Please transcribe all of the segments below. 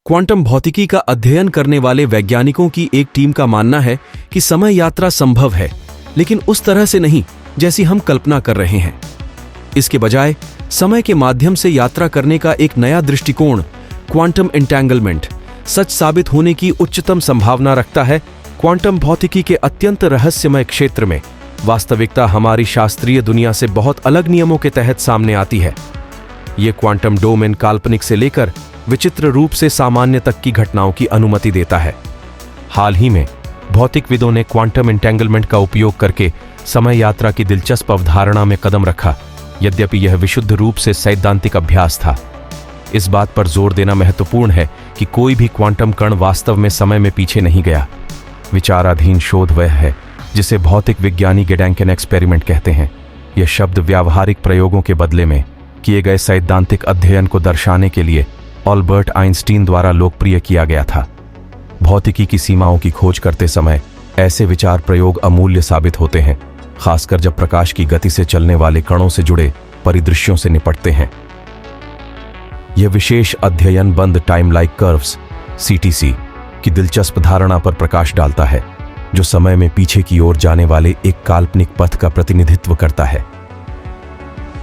Quantum भौतिकी का अध्ययन करने वाले वैज्ञानिकों की एक टीम का मानना है कि समय यात्रा संभव है, लेकिन उस तरह से नहीं जैसी हम कल्पना कर रहे हैं। इसके बजाय समय के माध्यम से यात्रा करने का एक नया दृष्टिकोण, क्वांटम एंटेंगलमेंट, सच साबित होने की उच्चतम संभावना रखता है। क्वांटम भौतिकी के अत्यंत रहस्यमय क्षेत्र में वास्तविकता हमारी शास्त्रीय दुनिया से बहुत अलग नियमों के तहत सामने आती है। ये क्वांटम डोमेन काल्पनिक से लेकर विचित्र रूप से सामान्य तक की घटनाओं की अनुमति देता है। हाल ही में भौतिकविदों ने क्वांटम एंटेंगलमेंट का उपयोग करके समय यात्रा की दिलचस्प अवधारणा में कदम रखा, यद्यपि यह विशुद्ध रूप से सैद्धांतिक अभ्यास था। इस बात पर जोर देना महत्वपूर्ण है कि कोई भी क्वांटम कण वास्तव में समय में पीछे नहीं गया। विचाराधीन शोध वह है जिसे भौतिक विज्ञानी गेडेंकन एक्सपेरिमेंट कहते हैं। यह शब्द व्यावहारिक प्रयोगों के बदले में किए गए सैद्धांतिक अध्ययन को दर्शाने के लिए अल्बर्ट आइंस्टीन द्वारा लोकप्रिय किया गया था। भौतिकी की सीमाओं की खोज करते समय ऐसे विचार प्रयोग अमूल्य साबित होते हैं, खासकर जब प्रकाश की गति से चलने वाले कणों से जुड़े परिदृश्यों से निपटते हैं। यह विशेष अध्ययन बंद टाइम लाइक कर्व्स (CTC) की दिलचस्प धारणा पर प्रकाश डालता है, जो समय में पीछे की ओर जाने वाले एक काल्पनिक पथ का प्रतिनिधित्व करता है।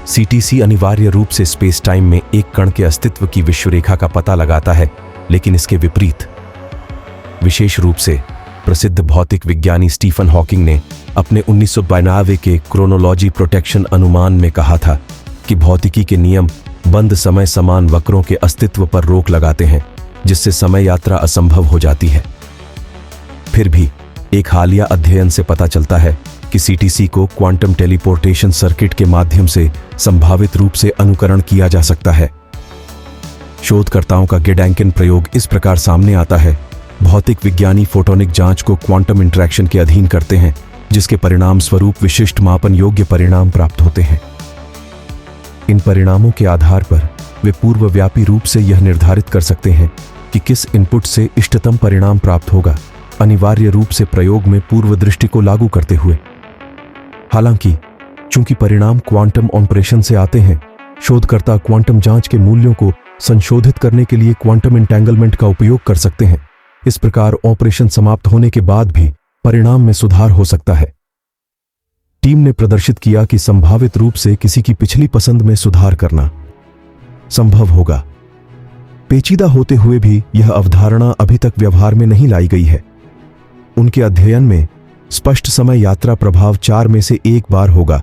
CTC अनिवार्य रूप से स्पेस टाइम में एक कण के अस्तित्व की विश्वरेखा का पता लगाता है, लेकिन इसके विपरीत। विशेष रूप से प्रसिद्ध भौतिक विज्ञानी स्टीफन हॉकिंग ने अपने 1992 के क्रोनोलॉजी प्रोटेक्शन अनुमान में कहा था कि भौतिकी के नियम बंद समय समान वक्रों के अस्तित्व पर रोक लगाते हैं, जिससे समय यात्रा असंभव हो जाती है। फिर भी एक हालिया अध्ययन से पता चलता है कि CTC को क्वांटम टेलीपोर्टेशन सर्किट के माध्यम से संभावित रूप से अनुकरण किया जा सकता है। शोधकर्ताओं का गेडेंकन प्रयोग इस प्रकार सामने आता है। भौतिक विज्ञानी फोटोनिक जांच को क्वांटम इंटरैक्शन के अधीन करते हैं, जिसके परिणाम स्वरूप विशिष्ट मापन योग्य परिणाम प्राप्त होते हैं। इन परिणामों के आधार पर वे पूर्वव्यापी रूप से यह निर्धारित कर सकते हैं कि किस इनपुट से इष्टतम परिणाम प्राप्त होगा, अनिवार्य रूप से प्रयोग में पूर्व दृष्टि को लागू करते हुए। हालांकि चूंकि परिणाम क्वांटम ऑपरेशन से आते हैं, शोधकर्ता क्वांटम जांच के मूल्यों को संशोधित करने के लिए क्वांटम एंटेंगलमेंट का उपयोग कर सकते हैं। इस प्रकार ऑपरेशन समाप्त होने के बाद भी परिणाम में सुधार हो सकता है। टीम ने प्रदर्शित किया कि संभावित रूप से किसी की पिछली पसंद में सुधार करना संभव होगा। पेचीदा होते हुए भी यह अवधारणा अभी तक व्यवहार में नहीं लाई गई है। उनके अध्ययन में स्पष्ट समय यात्रा प्रभाव 4 में से एक बार होगा,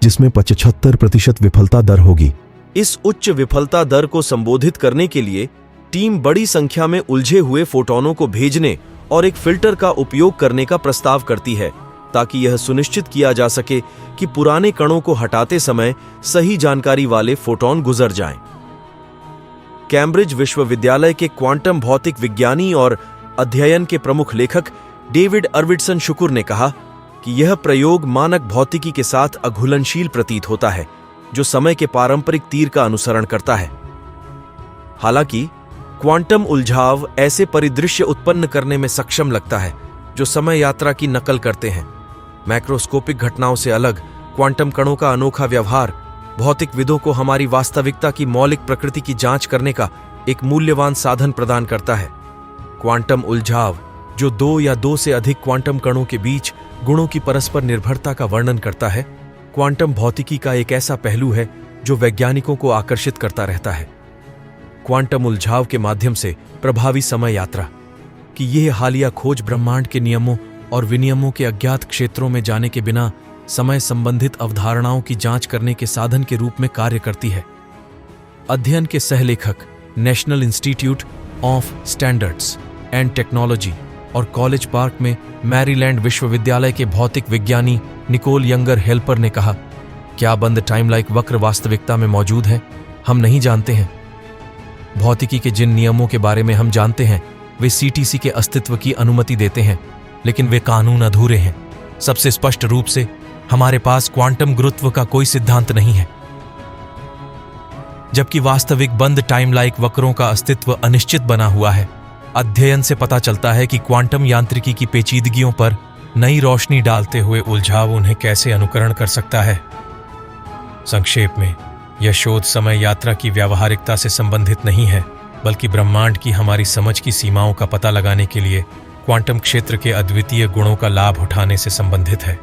जिसमें 75% विफलता दर होगी। इस उच्च विफलता दर को संबोधित करने के लिए टीम बड़ी संख्या में उलझे हुए फोटोनों को भेजने और एक फिल्टर का उपयोग करने का प्रस्ताव करती है, ताकि यह सुनिश्चित किया जा सके कि पुराने कणों को हटाते समय सही जानकारी वाले फोटोन गुजर जाएं। कैम्ब्रिज विश्वविद्यालय के क्वांटम भौतिक विज्ञानी और अध्ययन के प्रमुख लेखक डेविड अर्विडसन शुक्र ने कहा कि यह प्रयोग मानक भौतिकी के साथ अघुलनशील प्रतीत होता है, जो समय के पारंपरिक तीर का अनुसरण करता है। हालांकि क्वांटम उलझाव ऐसे परिदृश्य उत्पन्न करने में सक्षम लगता है जो समय यात्रा की नकल करते हैं। मैक्रोस्कोपिक घटनाओं से अलग क्वांटम कणों का अनोखा व्यवहार भौतिकविदों को हमारी वास्तविकता की मौलिक प्रकृति की जांच करने का एक मूल्यवान साधन प्रदान करता है। क्वांटम उलझाव, जो 2 या 2 से अधिक क्वांटम कणों के बीच गुणों की परस्पर निर्भरता का वर्णन करता है, क्वांटम भौतिकी का एक ऐसा पहलू है जो वैज्ञानिकों को आकर्षित करता रहता है। क्वांटम उलझाव के माध्यम से प्रभावी समय यात्रा की यह हालिया खोज ब्रह्मांड के नियमों और विनियमों के अज्ञात क्षेत्रों में जाने के बिना समय संबंधित अवधारणाओं की जांच करने के साधन के रूप में कार्य करती है। अध्ययन के सहलेखक national institute of standards and technology और कॉलेज पार्क में मैरीलैंड विश्वविद्यालय के भौतिक विज्ञानी निकोल यंगर हेल्पर ने कहा, क्या बंद टाइम लाइक वक्र वास्तविकता में मौजूद है? हम नहीं जानते हैं। भौतिकी के जिन नियमों के बारे में हम जानते हैं वे CTC के अस्तित्व की अनुमति देते हैं, लेकिन वे कानून अधूरे हैं। सबसे स्पष्ट रूप से हमारे पास क्वांटम गुरुत्व का कोई सिद्धांत नहीं है, जबकि वास्तविक बंद टाइम लाइक वक्रों का अस्तित्व अनिश्चित बना हुआ है। अध्ययन से पता चलता है कि क्वांटम यांत्रिकी की पेचीदगियों पर नई रोशनी डालते हुए उलझाव उन्हें कैसे अनुकरण कर सकता है। संक्षेप में, यह शोध समय यात्रा की व्यावहारिकता से संबंधित नहीं है, बल्कि ब्रह्मांड की हमारी समझ की सीमाओं का पता लगाने के लिए क्वांटम क्षेत्र के अद्वितीय गुणों का लाभ उठाने से संबंधित है।